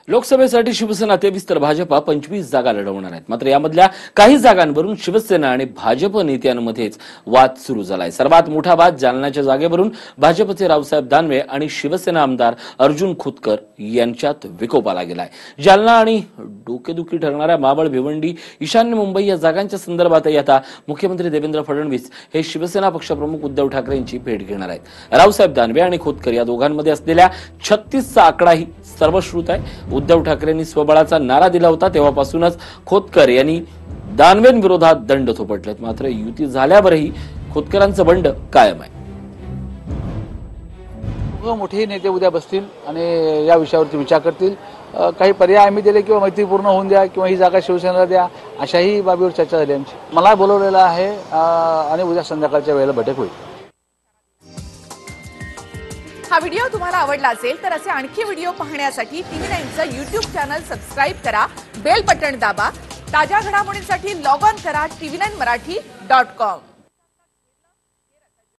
लोकसभेसाठी शिवसेना 23 तर भाजपा 25 जागा लढवणार आहेत। मात्र यामधल्या काही जागांवरून शिवसेना आणि भाजप नेत्यांमध्येच वाद सुरू झालाय। सर्वात मोठा वाद जालन्याच्या जागेवरून भाजपचे रावसाहेब दानवे आणि शिवसेना आमदार अर्जुन खोतकर यांच्यात विकोपाला गेलाय। जालना आणि डोकेदुखी ठरणाऱ्या मावळ, भिवंडी, ईशान्य मुंबई या जागांच्या संदर्भातही आता मुख्यमंत्री देवेंद्र फडणवीस हे शिवसेना पक्षप्रमुख उद्धव ठाकरे यांची भेट घेणार आहेत। रावसाहेब दानवे आणि खोतकर या दोघांमध्ये असलेल्या 36चा आकडाही सर्वश्रुत आहे। उद्धव ठाकरेंनी स्वबळाचा नारा दिला होता तेव्हापासूनच खोतकर यांनी दानवेंविरोधात दंड थोपटलेत। मात्र युती झाल्यावरही खोतकरांचं बंड कायम आहे। मोठे नेते उद्या बसतील आणि या विषयावरती विचार करतील। काही पर्याय आम्ही दिले किंवा मैत्री पूर्ण होऊन द्या किंवा ही जागा शिवसेनेला द्या अशाही बाबीवर चर्चा झाली आमची। मला बोलवलेलं आहे आणि उद्या संध्याकाळच्या वेळेला बैठक होईल। हा व्हिडिओ तुम्हाला आवडला असेल तर असे आणखी व्हिडिओ पाहण्यासाठी TV9चं YouTube चॅनल सबस्क्राइब करा, बेल बटन दाबा। ताज्या घडामोडींसाठी लॉग ऑन करा tv9marathi.com।